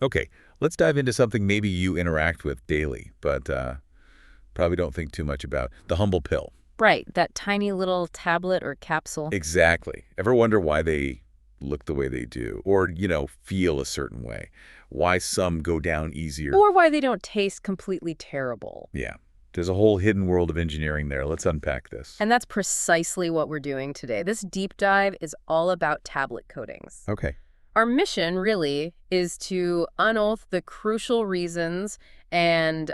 Okay, let's dive into something maybe you interact with daily, but probably don't think too much about. The humble pill. Right, that tiny little tablet or capsule. Exactly. Ever wonder why they look the way they do? Or, feel a certain way? Why some go down easier? Or why they don't taste completely terrible. Yeah. There's a whole hidden world of engineering there. Let's unpack this. And that's precisely what we're doing today. This deep dive is all about tablet coatings. Okay. Our mission, really, is to unearth the crucial reasons and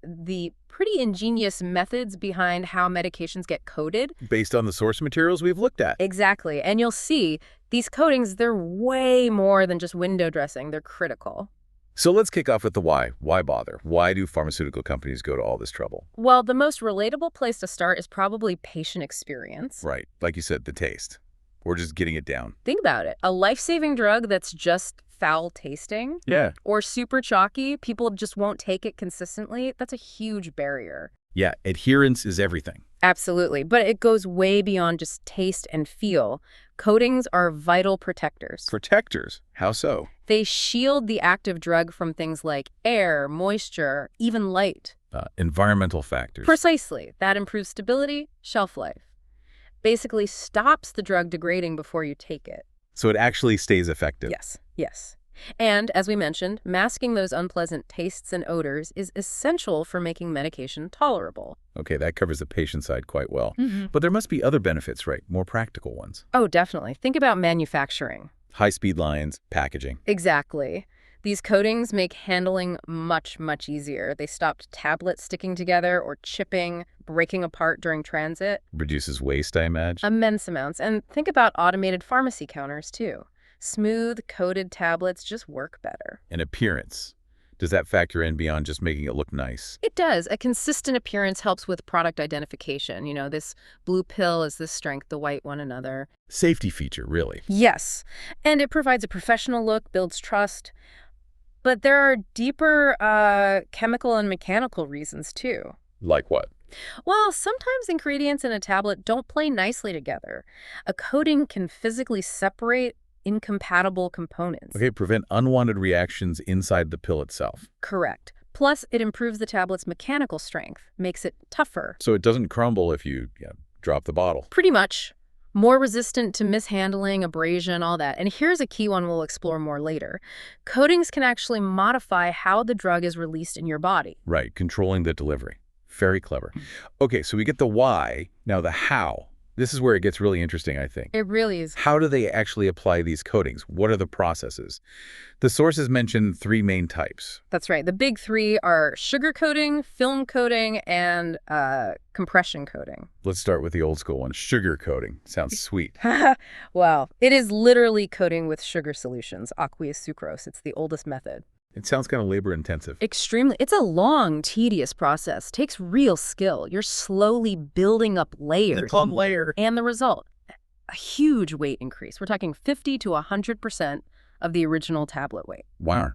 the pretty ingenious methods behind how medications get coated. Based on the source materials we've looked at. Exactly. And you'll see these coatings, they're way more than just window dressing. They're critical. So let's kick off with the why. Why bother? Why do pharmaceutical companies go to all this trouble? Well, the most relatable place to start is probably patient experience. Right. Like you said, the taste. Or just getting it down. Think about it. A life-saving drug that's just foul tasting Yeah. or super chalky, people just won't take it consistently. That's a huge barrier. Yeah, adherence is everything. Absolutely. But it goes way beyond just taste and feel. Coatings are vital protectors. Protectors? How so? They shield the active drug from things like air, moisture, even light. Environmental factors. Precisely. That improves stability, shelf life. Basically stops the drug degrading before you take it. So it actually stays effective. Yes, yes. And, as we mentioned, masking those unpleasant tastes and odors is essential for making medication tolerable. Okay, that covers the patient side quite well. Mm-hmm. But there must be other benefits, right? More practical ones. Oh, definitely. Think about manufacturing. High-speed lines, packaging. Exactly. These coatings make handling much, much easier. They stopped tablets sticking together or chipping, breaking apart during transit. Reduces waste, I imagine. Immense amounts. And think about automated pharmacy counters, too. Smooth, coated tablets just work better. And appearance. Does that factor in beyond just making it look nice? It does. A consistent appearance helps with product identification. This blue pill is this strength, the white one another. Safety feature, really. Yes. And it provides a professional look, builds trust. But there are deeper chemical and mechanical reasons, too. Like what? Well, sometimes ingredients in a tablet don't play nicely together. A coating can physically separate incompatible components. Okay, prevent unwanted reactions inside the pill itself. Correct. Plus, it improves the tablet's mechanical strength, makes it tougher. So it doesn't crumble if you drop the bottle. Pretty much. More resistant to mishandling, abrasion, all that. And here's a key one we'll explore more later. Coatings can actually modify how the drug is released in your body. Right, controlling the delivery. Very clever. Okay, so we get the why. Now the how. This is where it gets really interesting, I think. It really is. How do they actually apply these coatings? What are the processes? The sources mention 3 main types. That's right. The big 3 are sugar coating, film coating, and compression coating. Let's start with the old school one, sugar coating. Sounds sweet. Well, it is literally coating with sugar solutions, aqueous sucrose. It's the oldest method. It sounds kind of labor-intensive. Extremely. It's a long, tedious process. Takes real skill. You're slowly building up layers. It's on layer. And the result, a huge weight increase. We're talking 50 to 100% of the original tablet weight. Wow.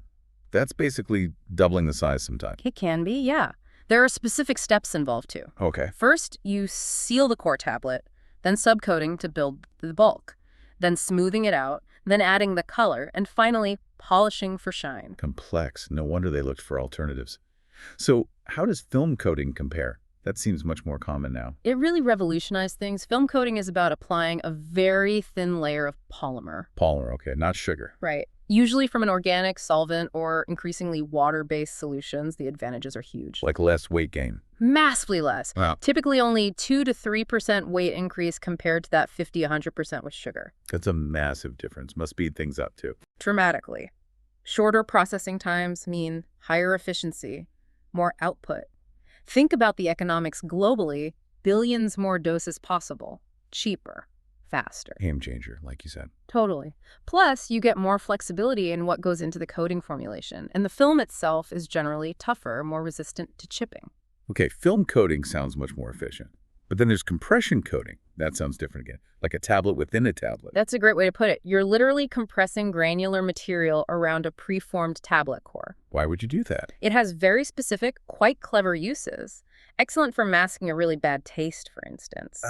That's basically doubling the size sometimes. It can be, yeah. There are specific steps involved, too. Okay. First, you seal the core tablet, then subcoating to build the bulk, then smoothing it out, then adding the color, and finally, polishing for shine. Complex. No wonder they looked for alternatives. So how does film coating compare? That seems much more common now. It really revolutionized things. Film coating is about applying a very thin layer of polymer. Polymer, okay, not sugar. Right. Usually from an organic solvent or increasingly water-based solutions, the advantages are huge. Like less weight gain. Massively less. Wow. Typically only 2 to 3% weight increase compared to that 50-100% with sugar. That's a massive difference. Must speed things up, too. Dramatically. Shorter processing times mean higher efficiency, more output. Think about the economics globally, billions more doses possible, cheaper, faster. Game changer, like you said. Totally. Plus, you get more flexibility in what goes into the coating formulation, and the film itself is generally tougher, more resistant to chipping. Okay, film coating sounds much more efficient. But then there's compression coating. That sounds different again, like a tablet within a tablet. That's a great way to put it. You're literally compressing granular material around a preformed tablet core. Why would you do that? It has very specific, quite clever uses. Excellent for masking a really bad taste, for instance.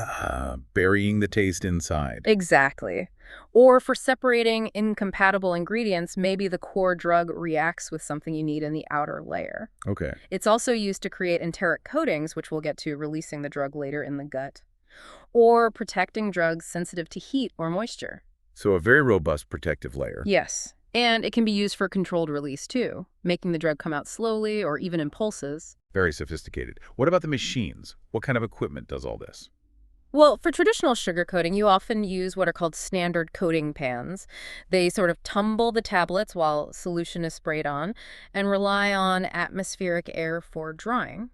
Burying the taste inside. Exactly. Or for separating incompatible ingredients, maybe the core drug reacts with something you need in the outer layer. Okay. It's also used to create enteric coatings, which we'll get to, releasing the drug later in the gut, or protecting drugs sensitive to heat or moisture. So a very robust protective layer. Yes. And it can be used for controlled release, too, making the drug come out slowly or even in pulses. Very sophisticated. What about the machines? What kind of equipment does all this? Well, for traditional sugar coating, you often use what are called standard coating pans. They sort of tumble the tablets while solution is sprayed on and rely on atmospheric air for drying.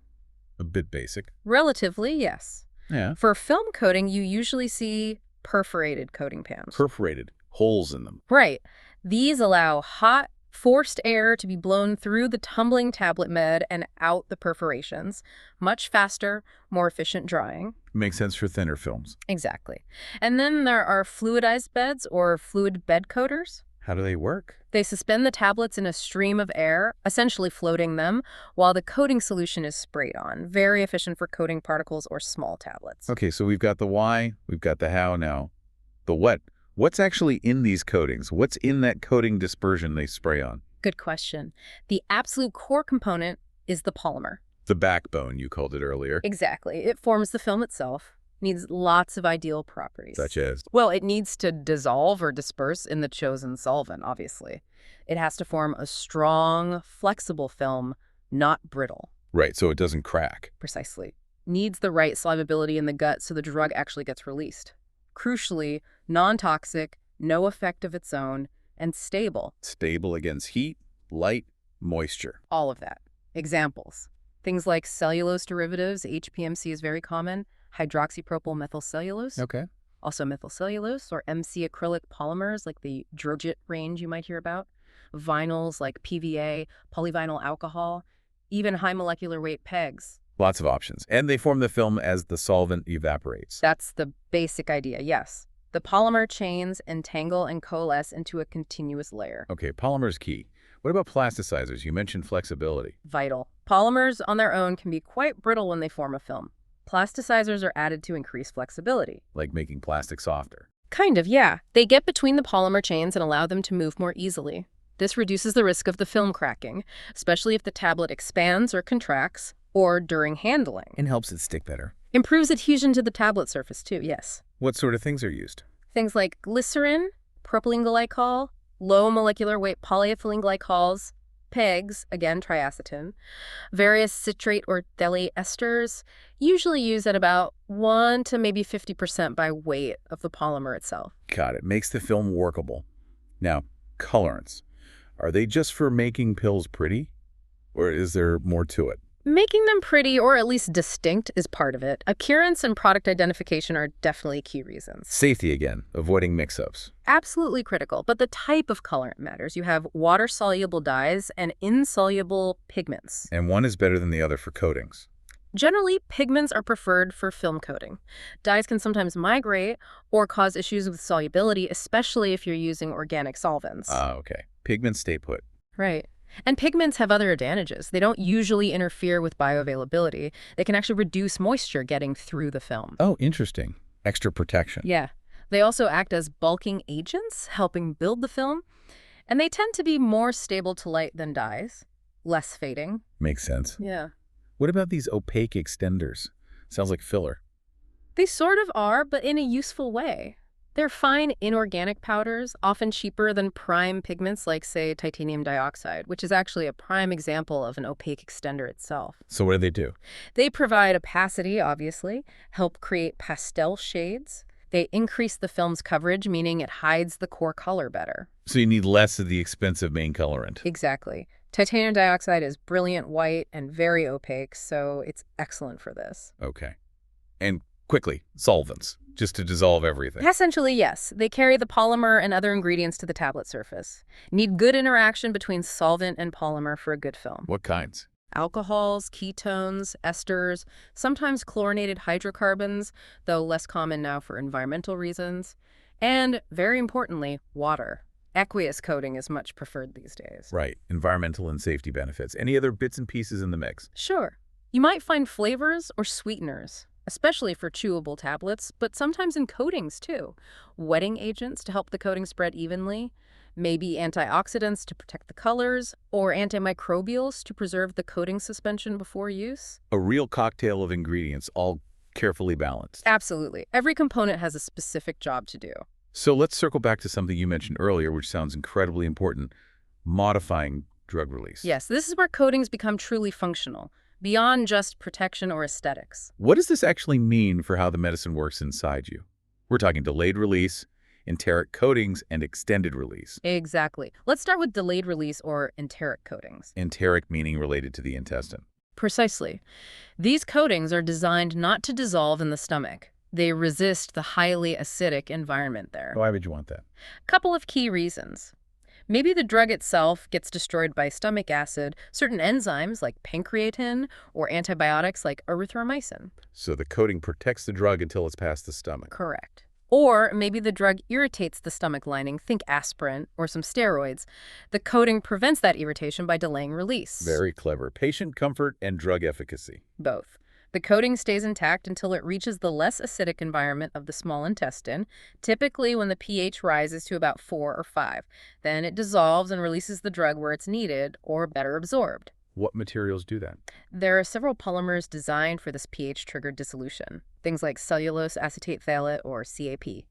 A bit basic. Relatively, yes. Yeah. For film coating, you usually see perforated coating pans. Perforated. Holes in them. Right. These allow hot, forced air to be blown through the tumbling tablet bed and out the perforations. Much faster, more efficient drying. Makes sense for thinner films. Exactly. And then there are fluidized beds or fluid bed coaters. How do they work? They suspend the tablets in a stream of air, essentially floating them, while the coating solution is sprayed on. Very efficient for coating particles or small tablets. Okay, so we've got the why, we've got the how now. The what. What's actually in these coatings? What's in that coating dispersion they spray on? Good question. The absolute core component is the polymer. The backbone, you called it earlier. Exactly. It forms the film itself. Needs lots of ideal properties. Such as? Well, it needs to dissolve or disperse in the chosen solvent, obviously. It has to form a strong, flexible film, not brittle. Right, so it doesn't crack. Precisely. Needs the right solubility in the gut so the drug actually gets released. Crucially, non-toxic, no effect of its own, and stable. Stable against heat, light, moisture. All of that. Examples. Things like cellulose derivatives, HPMC is very common, hydroxypropyl methylcellulose, Okay. also methylcellulose or MC acrylic polymers like the Drogit range you might hear about, vinyls like PVA, polyvinyl alcohol, even high molecular weight PEGs. Lots of options. And they form the film as the solvent evaporates. That's the basic idea, yes. The polymer chains entangle and coalesce into a continuous layer. Okay, polymer's key. What about plasticizers? You mentioned flexibility. Vital. Polymers on their own can be quite brittle when they form a film. Plasticizers are added to increase flexibility. Like making plastic softer. Kind of, yeah. They get between the polymer chains and allow them to move more easily. This reduces the risk of the film cracking, especially if the tablet expands or contracts, or during handling. And helps it stick better. Improves adhesion to the tablet surface too, yes. What sort of things are used? Things like glycerin, propylene glycol, low molecular weight polyethylene glycols, PEGs, again triacetin, various citrate or phthalate esters, usually used at about 1 to maybe 50% by weight of the polymer itself. Got it. Makes the film workable. Now, colorants. Are they just for making pills pretty? Or is there more to it? Making them pretty, or at least distinct, is part of it. Appearance and product identification are definitely key reasons. Safety again, avoiding mix-ups. Absolutely critical, but the type of colorant matters. You have water-soluble dyes and insoluble pigments. And one is better than the other for coatings. Generally, pigments are preferred for film coating. Dyes can sometimes migrate or cause issues with solubility, especially if you're using organic solvents. Okay. Pigments stay put. Right. And pigments have other advantages. They don't usually interfere with bioavailability. They can actually reduce moisture getting through the film. Oh, interesting. Extra protection. Yeah. They also act as bulking agents, helping build the film. And they tend to be more stable to light than dyes, less fading. Makes sense. Yeah. What about these opaque extenders? Sounds like filler. They sort of are, but in a useful way. They're fine inorganic powders, often cheaper than prime pigments like, say, titanium dioxide, which is actually a prime example of an opaque extender itself. So what do they do? They provide opacity, obviously, help create pastel shades. They increase the film's coverage, meaning it hides the core color better. So you need less of the expensive main colorant. Exactly. Titanium dioxide is brilliant white and very opaque, so it's excellent for this. Okay. And quickly, solvents, just to dissolve everything. Essentially, yes. They carry the polymer and other ingredients to the tablet surface. Need good interaction between solvent and polymer for a good film. What kinds? Alcohols, ketones, esters, sometimes chlorinated hydrocarbons, though less common now for environmental reasons. And, very importantly, water. Aqueous coating is much preferred these days. Right. Environmental and safety benefits. Any other bits and pieces in the mix? Sure. You might find flavors or sweeteners, especially for chewable tablets, but sometimes in coatings too. Wetting agents to help the coating spread evenly, maybe antioxidants to protect the colors, or antimicrobials to preserve the coating suspension before use. A real cocktail of ingredients, all carefully balanced. Absolutely. Every component has a specific job to do. So let's circle back to something you mentioned earlier, which sounds incredibly important: modifying drug release. Yes, this is where coatings become truly functional, beyond just protection or aesthetics. What does this actually mean for how the medicine works inside you? We're talking delayed release, enteric coatings, and extended release. Exactly. Let's start with delayed release or enteric coatings. Enteric meaning related to the intestine. Precisely. These coatings are designed not to dissolve in the stomach. They resist the highly acidic environment there. Why would you want that? Couple of key reasons. Maybe the drug itself gets destroyed by stomach acid, certain enzymes like pancreatin, or antibiotics like erythromycin. So the coating protects the drug until it's past the stomach. Correct. Or maybe the drug irritates the stomach lining, think aspirin or some steroids. The coating prevents that irritation by delaying release. Very clever. Patient comfort and drug efficacy. Both. The coating stays intact until it reaches the less acidic environment of the small intestine, typically when the pH rises to about 4 or 5. Then it dissolves and releases the drug where it's needed or better absorbed. What materials do that? There are several polymers designed for this pH-triggered dissolution, things like cellulose acetate phthalate or CAP,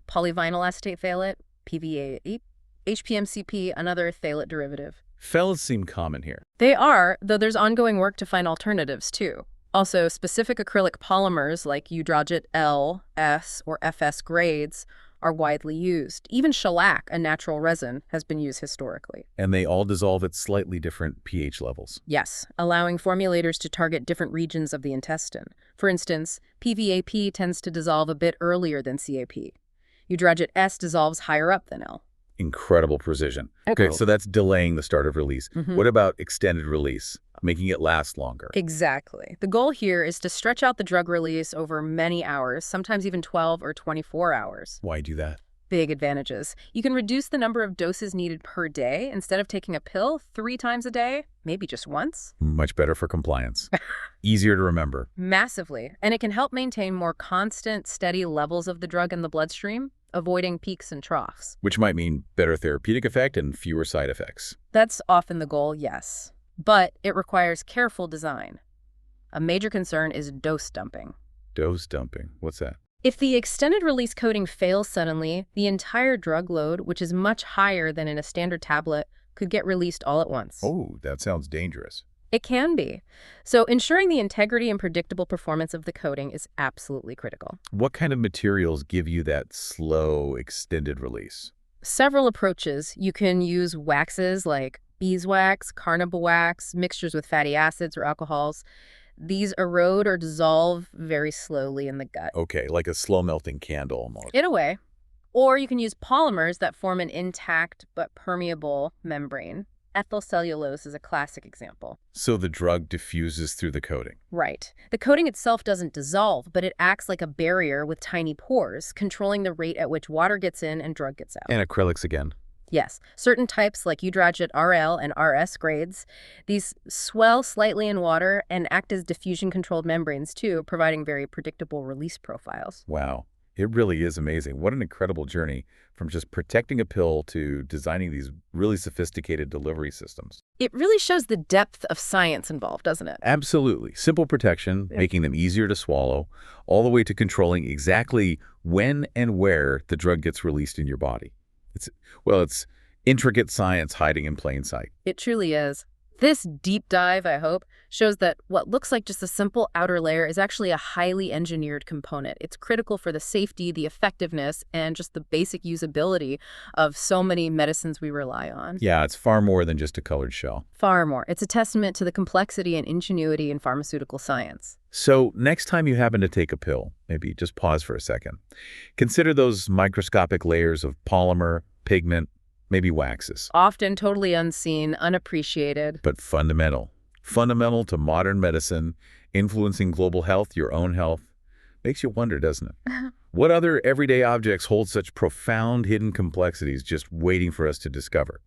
polyvinyl acetate phthalate, PVA, HPMCP, another phthalate derivative. Phthalates seem common here. They are, though there's ongoing work to find alternatives too. Also, specific acrylic polymers like Udroget L, S, or FS grades are widely used. Even shellac, a natural resin, has been used historically. And they all dissolve at slightly different pH levels. Yes, allowing formulators to target different regions of the intestine. For instance, PVAP tends to dissolve a bit earlier than CAP. Udroget S dissolves higher up than L. Incredible precision. Okay, So that's delaying the start of release. Mhm. What about extended release, making it last longer? Exactly. The goal here is to stretch out the drug release over many hours, sometimes even 12 or 24 hours. Why do that? Big advantages. You can reduce the number of doses needed per day. Instead of taking a pill 3 times a day, maybe just once. Much better for compliance. Easier to remember. Massively. And it can help maintain more constant, steady levels of the drug in the bloodstream, avoiding peaks and troughs. Which might mean better therapeutic effect and fewer side effects. That's often the goal, yes. But it requires careful design. A major concern is dose dumping. Dose dumping. What's that? If the extended release coating fails suddenly, the entire drug load, which is much higher than in a standard tablet, could get released all at once. Oh, that sounds dangerous. It can be. So ensuring the integrity and predictable performance of the coating is absolutely critical. What kind of materials give you that slow, extended release? Several approaches. You can use waxes like beeswax, carnauba wax, mixtures with fatty acids or alcohols. These erode or dissolve very slowly in the gut. Okay, like a slow-melting candle almost. In a way. Or you can use polymers that form an intact but permeable membrane. Ethyl cellulose is a classic example. So the drug diffuses through the coating. Right. The coating itself doesn't dissolve, but it acts like a barrier with tiny pores, controlling the rate at which water gets in and drug gets out. And acrylics again. Yes, certain types like Udroget RL and RS grades, these swell slightly in water and act as diffusion-controlled membranes too, providing very predictable release profiles. Wow. It really is amazing. What an incredible journey from just protecting a pill to designing these really sophisticated delivery systems. It really shows the depth of science involved, doesn't it? Absolutely. Simple protection, making them easier to swallow, all the way to controlling exactly when and where the drug gets released in your body. It's intricate science hiding in plain sight. It truly is. This deep dive, I hope, shows that what looks like just a simple outer layer is actually a highly engineered component. It's critical for the safety, the effectiveness, and just the basic usability of so many medicines we rely on. Yeah, it's far more than just a colored shell. Far more. It's a testament to the complexity and ingenuity in pharmaceutical science. So next time you happen to take a pill, maybe just pause for a second. Consider those microscopic layers of polymer, pigment, maybe waxes. Often totally unseen, unappreciated. But fundamental. Fundamental to modern medicine, influencing global health, your own health. Makes you wonder, doesn't it? What other everyday objects hold such profound hidden complexities just waiting for us to discover?